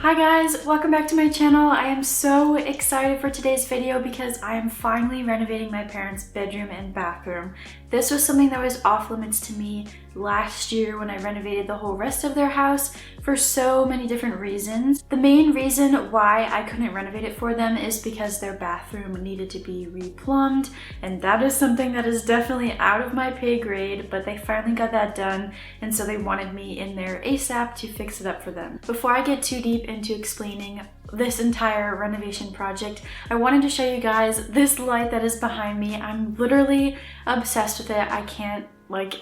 Hi guys, welcome back to my channel. I am so excited for today's video because I am finally renovating my parents' bedroom and bathroom. This was something that was off limits to me last year when I renovated the whole rest of their house for so many different reasons. The main reason why I couldn't renovate it for them is because their bathroom needed to be replumbed, and that is something that is definitely out of my pay grade, but they finally got that done, and so they wanted me in there ASAP to fix it up for them. Before I get too deep into explaining this entire renovation project, I wanted to show you guys this light that is behind me. I'm literally obsessed with it. I can't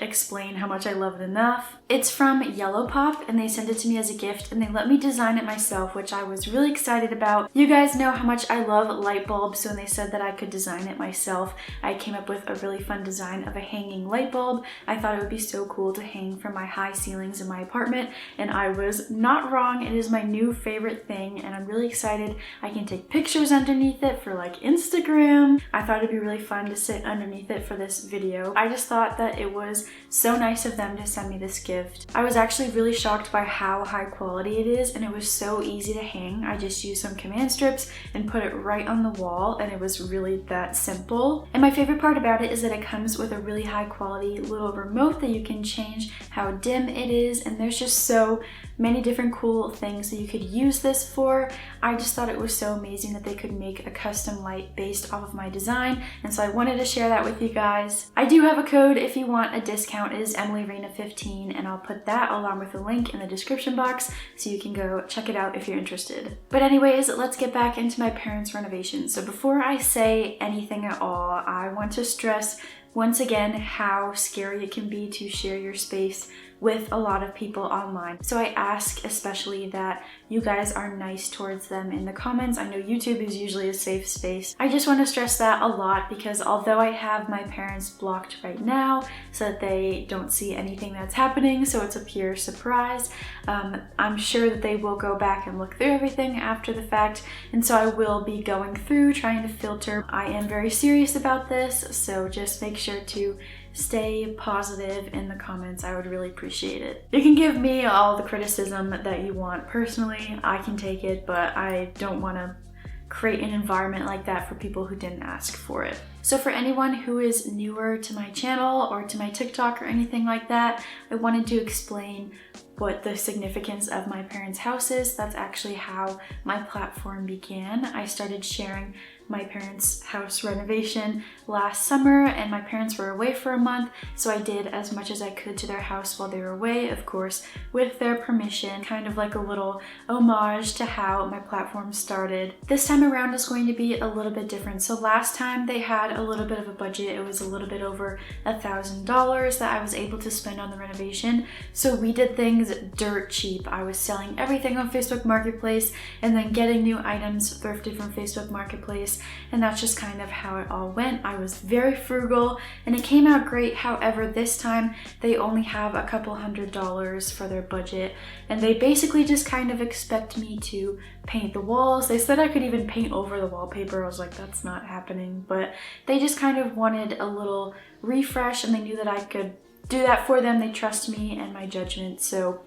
explain how much I love it enough. It's from Yellow Pop and they sent it to me as a gift and they let me design it myself, which I was really excited about. You guys know how much I love light bulbs, so when they said that I could design it myself, I came up with a really fun design of a hanging light bulb. I thought it would be so cool to hang from my high ceilings in my apartment, and I was not wrong. It is my new favorite thing and I'm really excited. I can take pictures underneath it for Instagram. I thought it'd be really fun to sit underneath it for this video. I just thought that it was so nice of them to send me this gift. I was actually really shocked by how high quality it is, and it was so easy to hang. I just used some command strips and put it right on the wall, and it was really that simple. And my favorite part about it is that it comes with a really high quality little remote that you can change how dim it is, and there's just so many different cool things that you could use this for. I just thought it was so amazing that they could make a custom light based off of my design, and so I wanted to share that with you guys. I do have a code if you want a discount. It is EmilyRena15, and I'll put that along with a link in the description box so you can go check it out if you're interested. But anyways, let's get back into my parents' renovation. So before I say anything at all, I want to stress once again how scary it can be to share your space with a lot of people online. So I ask especially that you guys are nice towards them in the comments. I know YouTube is usually a safe space. I just want to stress that a lot because although I have my parents blocked right now so that they don't see anything that's happening, so it's a pure surprise, I'm sure that they will go back and look through everything after the fact, and so I will be going through trying to filter. I am very serious about this, so just make sure to stay positive in the comments. I would really appreciate it. You can give me all the criticism that you want. Personally, I can take it, but I don't want to create an environment like that for people who didn't ask for it. So for anyone who is newer to my channel or to my TikTok or anything like that, I wanted to explain what the significance of my parents' house is. That's actually how my platform began. I started sharing my parents' house renovation last summer, and my parents were away for a month, so I did as much as I could to their house while they were away, of course, with their permission, kind of like a little homage to how my platform started. This time around is going to be a little bit different. So last time they had a little bit of a budget. It was a little bit over $1,000 that I was able to spend on the renovation, so we did things dirt cheap. I was selling everything on Facebook Marketplace and then getting new items thrifted from Facebook Marketplace, and that's just kind of how it all went. I was very frugal and it came out great. However, this time they only have a couple $100s for their budget, and they basically just kind of expect me to paint the walls. They said I could even paint over the wallpaper. I was like, that's not happening, but they just kind of wanted a little refresh, and they knew that I could do that for them. They trust me and my judgment, so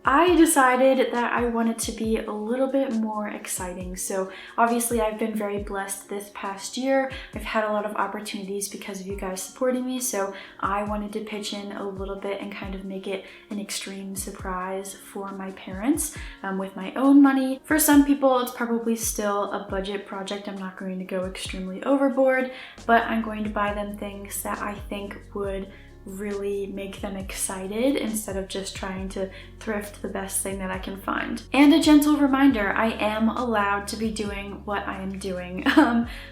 I decided that I wanted to be a little bit more exciting. So obviously I've been very blessed this past year. I've had a lot of opportunities because of you guys supporting me, so I wanted to pitch in a little bit and kind of make it an extreme surprise for my parents with my own money. For some people it's probably still a budget project. I'm not going to go extremely overboard, but I'm going to buy them things that I think would really make them excited instead of just trying to thrift the best thing that I can find. And a gentle reminder, I am allowed to be doing what I am doing.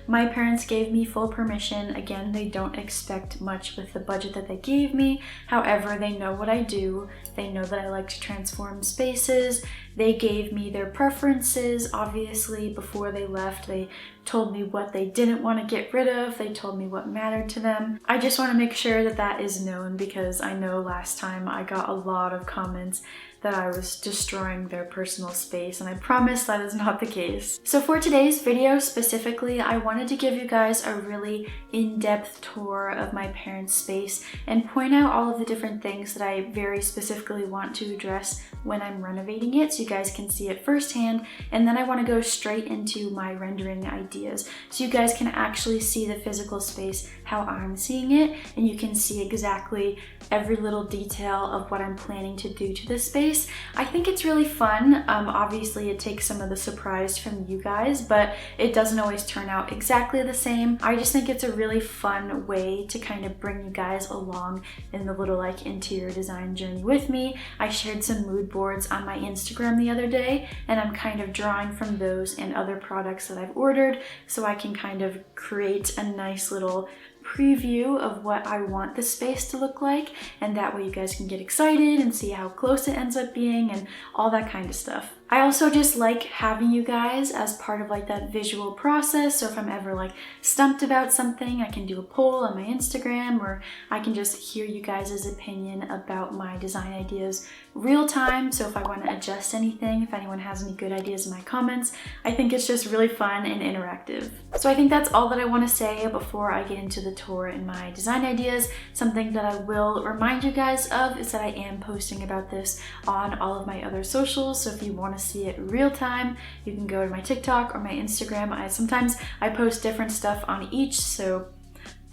My parents gave me full permission. Again, they don't expect much with the budget that they gave me. However, they know what I do. They know that I like to transform spaces. They gave me their preferences. Obviously, before they left, they told me what they didn't want to get rid of. They told me what mattered to them. I just want to make sure that that is known, because I know last time I got a lot of comments that I was destroying their personal space, and I promise that is not the case. So for today's video specifically, I wanted to give you guys a really in-depth tour of my parents' space and point out all of the different things that I very specifically want to address when I'm renovating it, so you guys can see it firsthand. And then I want to go straight into my rendering ideas, so you guys can actually see the physical space how I'm seeing it, and you can see exactly every little detail of what I'm planning to do to this space. I think it's really fun. Obviously it takes some of the surprise from you guys, but it doesn't always turn out exactly the same. I just think it's a really fun way to kind of bring you guys along in the little like interior design journey with me. I shared some mood boards on my Instagram the other day, and I'm kind of drawing from those and other products that I've ordered, so I can kind of create a nice little preview of what I want the space to look like, and that way you guys can get excited and see how close it ends up being and all that kind of stuff. I also just like having you guys as part of like that visual process, so if I'm ever like stumped about something, I can do a poll on my Instagram, or I can just hear you guys' opinion about my design ideas real time. So if I want to adjust anything, if anyone has any good ideas in my comments, I think it's just really fun and interactive. So I think that's all that I want to say before I get into the tour and my design ideas. Something that I will remind you guys of is that I am posting about this on all of my other socials, so if you want to see it real time, you can go to my TikTok or my Instagram. Sometimes I post different stuff on each, so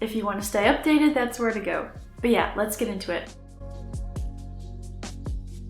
if you want to stay updated, that's where to go. But yeah, let's get into it.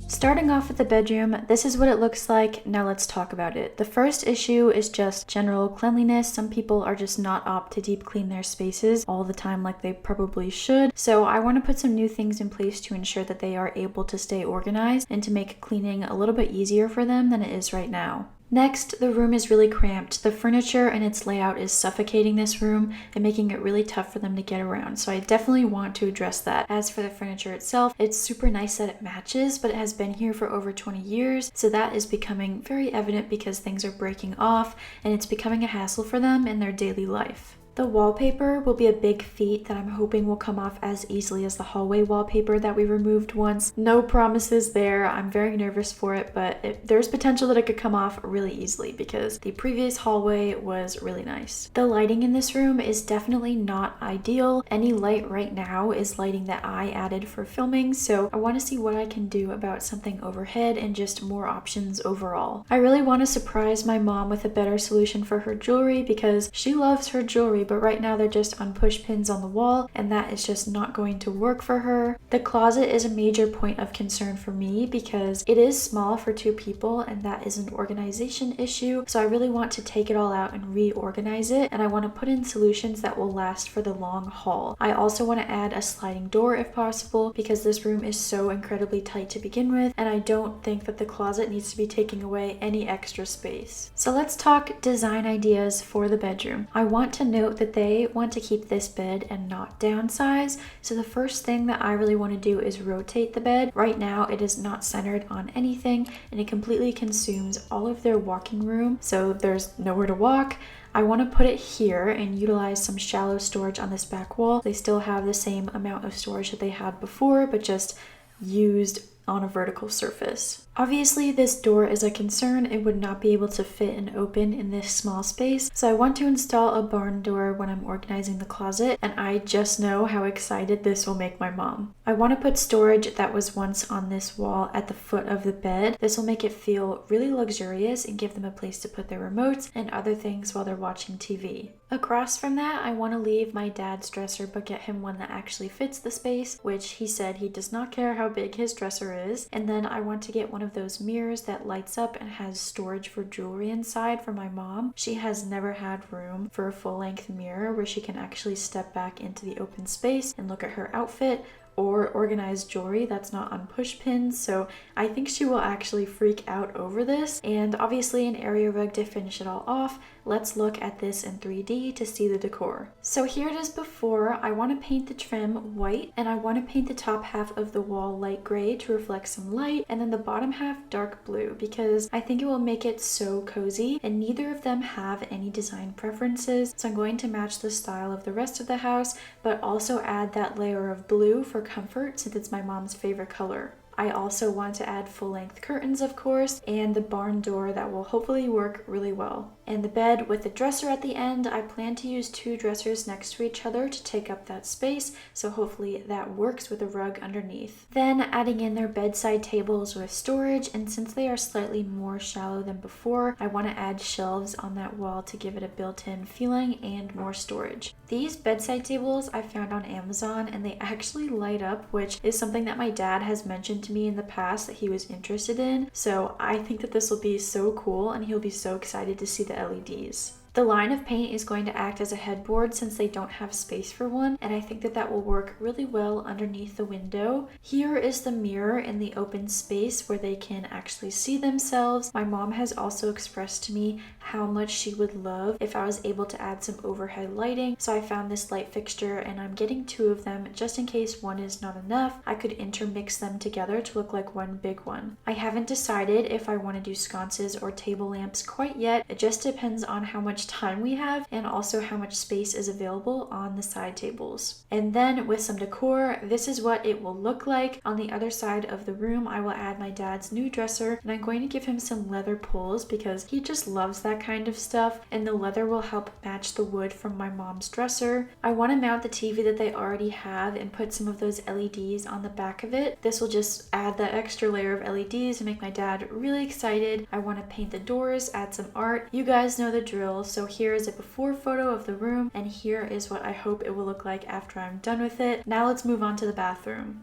Starting off with the bedroom, this is what it looks like. Now let's talk about it. The first issue is just general cleanliness. Some people are just not apt to deep clean their spaces all the time like they probably should. So I want to put some new things in place to ensure that they are able to stay organized and to make cleaning a little bit easier for them than it is right now. Next, the room is really cramped. The furniture and its layout is suffocating this room and making it really tough for them to get around, so I definitely want to address that. As for the furniture itself, it's super nice that it matches, but it has been here for over 20 years, so that is becoming very evident because things are breaking off and it's becoming a hassle for them in their daily life. The wallpaper will be a big feat that I'm hoping will come off as easily as the hallway wallpaper that we removed once. No promises there. I'm very nervous for it, but there's potential that it could come off really easily because the previous hallway was really nice. The lighting in this room is definitely not ideal. Any light right now is lighting that I added for filming, so I want to see what I can do about something overhead and just more options overall. I really want to surprise my mom with a better solution for her jewelry because she loves her jewelry, but right now they're just on push pins on the wall, and that is just not going to work for her. The closet is a major point of concern for me because it is small for 2 people, and that is an organization issue. So I really want to take it all out and reorganize it, and I want to put in solutions that will last for the long haul. I also want to add a sliding door if possible because this room is so incredibly tight to begin with, and I don't think that the closet needs to be taking away any extra space. So let's talk design ideas for the bedroom. I want to note that they want to keep this bed and not downsize. So the first thing that I really want to do is rotate the bed. Right now it is not centered on anything and it completely consumes all of their walking room. So there's nowhere to walk. I want to put it here and utilize some shallow storage on this back wall. They still have the same amount of storage that they had before, but just used on a vertical surface. Obviously, this door is a concern. It would not be able to fit and open in this small space, so I want to install a barn door when I'm organizing the closet, and I just know how excited this will make my mom. I want to put storage that was once on this wall at the foot of the bed. This will make it feel really luxurious and give them a place to put their remotes and other things while they're watching TV. Across from that, I want to leave my dad's dresser but get him one that actually fits the space, which he said he does not care how big his dresser is. And then I want to get one of those mirrors that lights up and has storage for jewelry inside for my mom. She has never had room for a full-length mirror where she can actually step back into the open space and look at her outfit or organized jewelry that's not on push pins, so I think she will actually freak out over this. And obviously an area rug to finish it all off. Let's look at this in 3D to see the decor. So here it is before. I want to paint the trim white, and I want to paint the top half of the wall light gray to reflect some light, and then the bottom half dark blue, because I think it will make it so cozy, and neither of them have any design preferences. So I'm going to match the style of the rest of the house, but also add that layer of blue for comfort since it's my mom's favorite color. I also want to add full-length curtains, of course, and the barn door that will hopefully work really well. And the bed with the dresser at the end, I plan to use 2 dressers next to each other to take up that space, so hopefully that works with a rug underneath. Then adding in their bedside tables with storage, and since they are slightly more shallow than before, I want to add shelves on that wall to give it a built-in feeling and more storage. These bedside tables I found on Amazon, and they actually light up, which is something that my dad has mentioned to me in the past that he was interested in. So I think that this will be so cool, and he'll be so excited to see the LEDs. The line of paint is going to act as a headboard since they don't have space for one, and I think that that will work really well underneath the window. Here is the mirror in the open space where they can actually see themselves. My mom has also expressed to me how much she would love if I was able to add some overhead lighting, so I found this light fixture, and I'm getting 2 of them just in case one is not enough. I could intermix them together to look like one big one. I haven't decided if I want to do sconces or table lamps quite yet. It just depends on how much time we have and also how much space is available on the side tables. And then with some decor, this is what it will look like. On the other side of the room, I will add my dad's new dresser, and I'm going to give him some leather pulls because he just loves that kind of stuff, and the leather will help match the wood from my mom's dresser. I want to mount the TV that they already have and put some of those LEDs on the back of it. This will just add that extra layer of LEDs and make my dad really excited. I want to paint the doors, add some art. You guys know the drill. So here is a before photo of the room, and here is what I hope it will look like after I'm done with it. Now let's move on to the bathroom.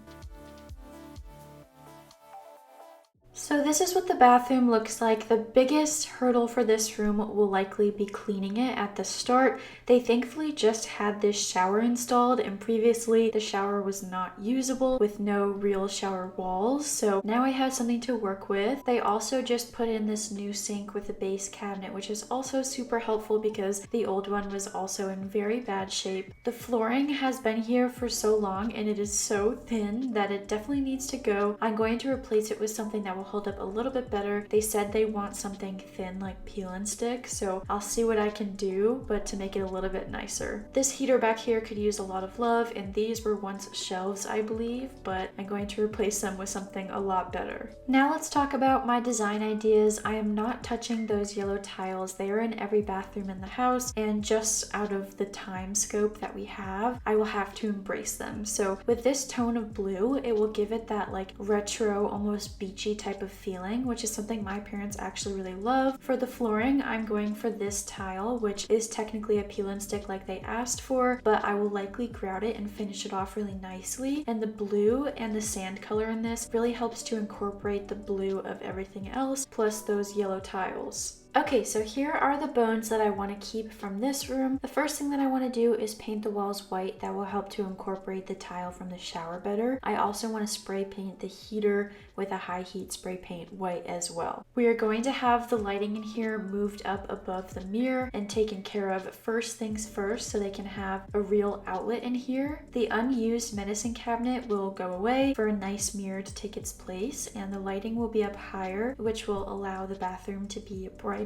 So this is what the bathroom looks like. The biggest hurdle for this room will likely be cleaning it at the start. They thankfully just had this shower installed, and previously the shower was not usable with no real shower walls. So now I have something to work with. They also just put in this new sink with a base cabinet, which is also super helpful because the old one was also in very bad shape. The flooring has been here for so long, and it is so thin that it definitely needs to go. I'm going to replace it with something that will hold up a little bit better. They said they want something thin like peel and stick, so I'll see what I can do, but to make it a little bit nicer. This heater back here could use a lot of love, and these were once shelves, I believe, but I'm going to replace them with something a lot better. Now let's talk about my design ideas. I am not touching those yellow tiles. They are in every bathroom in the house, and just out of the time scope that we have, I will have to embrace them. So with this tone of blue, it will give it that like retro, almost beachy type of feeling, which is something my parents actually really love. For the flooring, I'm going for this tile, which is technically a peel and stick like they asked for, but I will likely grout it and finish it off really nicely. And the blue and the sand color in this really helps to incorporate the blue of everything else, plus those yellow tiles. Okay, so here are the bones that I want to keep from this room. The first thing that I want to do is paint the walls white. That will help to incorporate the tile from the shower better. I also want to spray paint the heater with a high heat spray paint white as well. We are going to have the lighting in here moved up above the mirror and taken care of first things first, so they can have a real outlet in here. The unused medicine cabinet will go away for a nice mirror to take its place, and the lighting will be up higher, which will allow the bathroom to be brighter.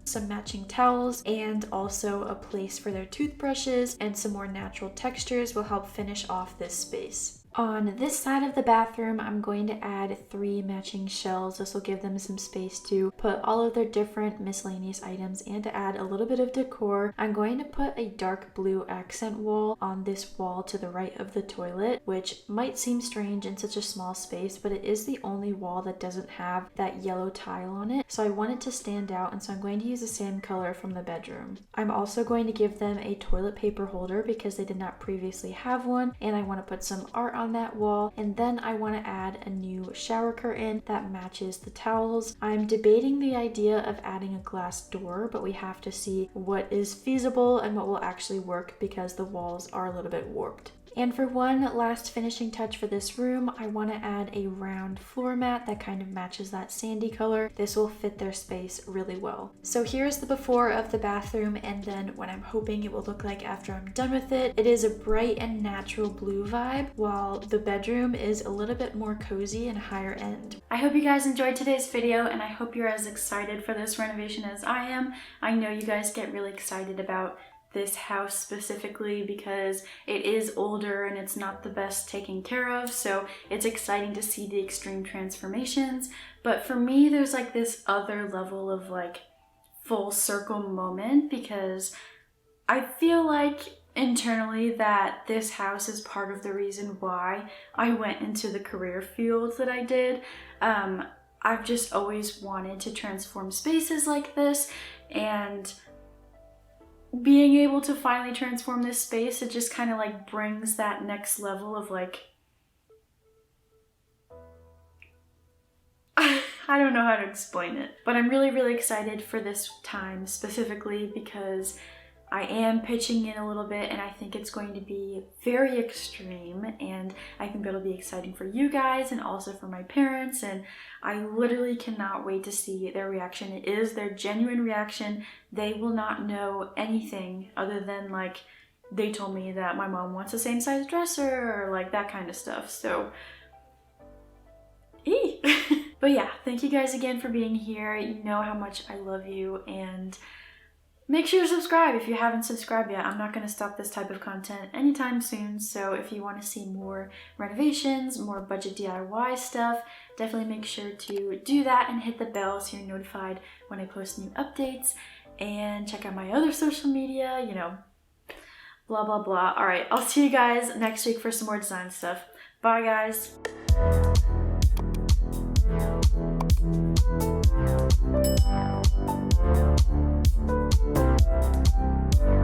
Some matching towels and also a place for their toothbrushes and some more natural textures will help finish off this space. On this side of the bathroom, I'm going to add 3 matching shelves. This will give them some space to put all of their different miscellaneous items and to add a little bit of decor. I'm going to put a dark blue accent wall on this wall to the right of the toilet, which might seem strange in such a small space, but it is the only wall that doesn't have that yellow tile on it. So I want it to stand out, and so I'm going to use the same color from the bedroom. I'm also going to give them a toilet paper holder because they did not previously have one, and I want to put some art on that wall, and then I want to add a new shower curtain that matches the towels. I'm debating the idea of adding a glass door, but we have to see what is feasible and what will actually work because the walls are a little bit warped. And for one last finishing touch for this room, I want to add a round floor mat that kind of matches that sandy color. This will fit their space really well. So here's the before of the bathroom and then what I'm hoping it will look like after I'm done with it. It is a bright and natural blue vibe, while the bedroom is a little bit more cozy and higher end. I hope you guys enjoyed today's video, and I hope you're as excited for this renovation as I am. I know you guys get really excited about this house specifically because it is older and it's not the best taken care of, so it's exciting to see the extreme transformations. But for me, there's like this other level of like full circle moment, because I feel like internally that this house is part of the reason why I went into the career field that I did. I've just always wanted to transform spaces like this, and being able to finally transform this space, it just kind of like brings that next level of like, I don't know how to explain it, but I'm really excited for this time specifically because I am pitching in a little bit and I think it's going to be very extreme, and I think that'll be exciting for you guys and also for my parents, and I literally cannot wait to see their reaction. It is their genuine reaction. They will not know anything other than like they told me that my mom wants the same size dresser or like that kind of stuff. So but yeah, thank you guys again for being here. You know how much I love you, and make sure to subscribe if you haven't subscribed yet. I'm not going to stop this type of content anytime soon, so if you want to see more renovations, more budget DIY stuff, definitely make sure to do that and hit the bell so you're notified when I post new updates, and check out my other social media, you know, blah blah blah. Alright, I'll see you guys next week for some more design stuff. Bye guys!